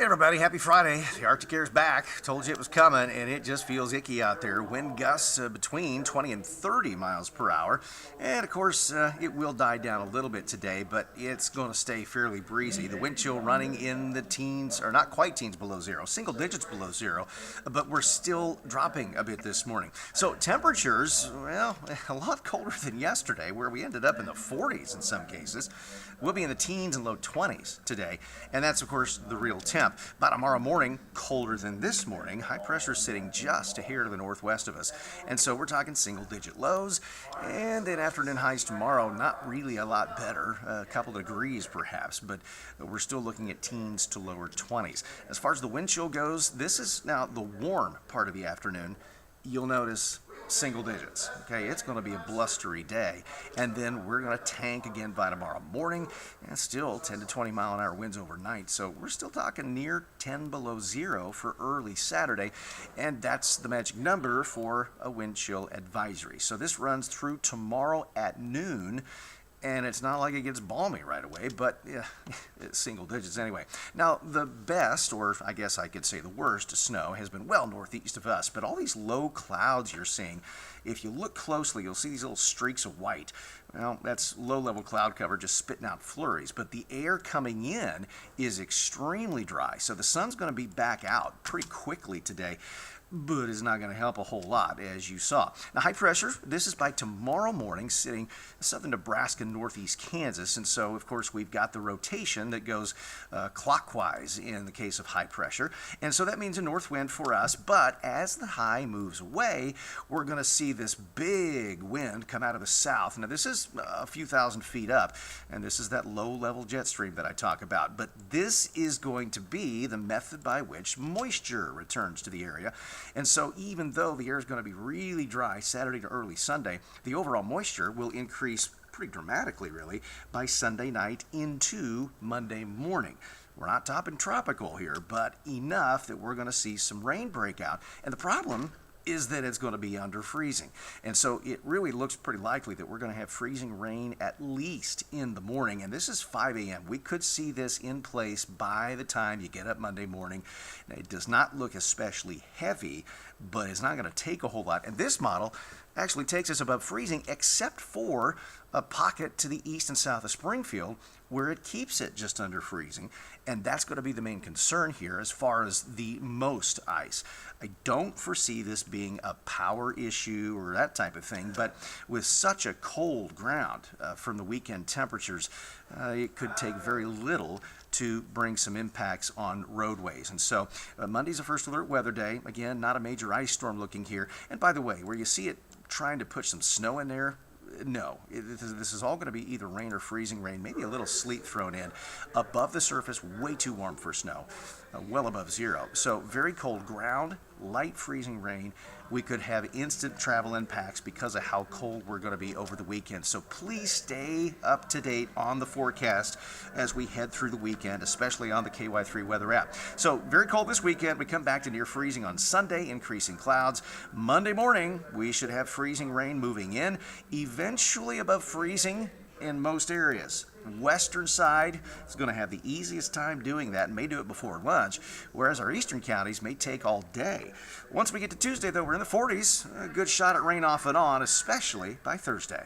Everybody, happy Friday. The Arctic air's back. Told you it was coming, and it just feels icky out there. Wind gusts between 20 and 30 miles per hour. And of course, it will die down a little bit today, but it's going to stay fairly breezy. The wind chill running in the teens, or not quite teens below zero, single digits below zero, but we're still dropping a bit this morning. So temperatures, well, a lot colder than yesterday, where we ended up in the 40s in some cases. We'll be in the teens and low 20s today, and that's, of course, the real temp. By tomorrow morning, colder than this morning. High pressure sitting just a hair to the northwest of us, and so we're talking single-digit lows, and then afternoon highs tomorrow, not really a lot better, a couple of degrees perhaps, but we're still looking at teens to lower 20s. As far as the wind chill goes, this is now the warm part of the afternoon. You'll notice single digits. Okay, it's going to be a blustery day, and then we're going to tank again by tomorrow morning, and still 10 to 20 mile an hour winds overnight. So we're still talking near 10 below zero for early Saturday, and that's the magic number for a wind chill advisory. So this runs through tomorrow at noon. And it's not like it gets balmy right away, but yeah, it's single digits anyway. Now, the best, or I guess I could say the worst, snow has been well northeast of us, but all these low clouds you're seeing, if you look closely, you'll see these little streaks of white. Well, that's low-level cloud cover just spitting out flurries, but the air coming in is extremely dry, so the sun's going to be back out pretty quickly today, but it's not going to help a whole lot, as you saw. Now, high pressure, this is by tomorrow morning, sitting southern Nebraska, northeast Kansas, and so, of course, we've got the rotation that goes clockwise in the case of high pressure, and so that means a north wind for us, but as the high moves away, we're going to see this big wind come out of the south. Now, this is a few thousand feet up, and this is that low-level jet stream that I talk about, but this is going to be the method by which moisture returns to the area. And so even though the air is going to be really dry Saturday to early Sunday, the overall moisture will increase pretty dramatically, really, by Sunday night into Monday morning. We're not topping tropical here, but enough that we're going to see some rain break out. And the problem is that it's going to be under freezing. And so it really looks pretty likely that we're going to have freezing rain at least in the morning. And this is 5 a.m. We could see this in place by the time you get up Monday morning. Now, it does not look especially heavy, but it's not going to take a whole lot. And this model actually takes us above freezing, except for a pocket to the east and south of Springfield where it keeps it just under freezing, and that's going to be the main concern here as far as the most ice. I don't foresee this being a power issue or that type of thing, but with such a cold ground from the weekend temperatures, it could take very little to bring some impacts on roadways. And so Monday's a first alert weather day. Again, not a major ice storm looking here. And by the way, where you see it trying to put some snow in there, no, this is all going to be either rain or freezing rain, maybe a little sleet thrown in. Above the surface, way too warm for snow, well above zero. So very cold ground, light freezing rain. We could have instant travel impacts because of how cold we're going to be over the weekend. So please stay up to date on the forecast as we head through the weekend, especially on the KY3 weather app. So very cold this weekend. We come back to near freezing on Sunday, increasing clouds. Monday morning, we should have freezing rain moving in, eventually above freezing in most areas. Western side is going to have the easiest time doing that and may do it before lunch, whereas our eastern counties may take all day. Once we get to Tuesday, though, we're in the 40s. A good shot at rain off and on, especially by Thursday.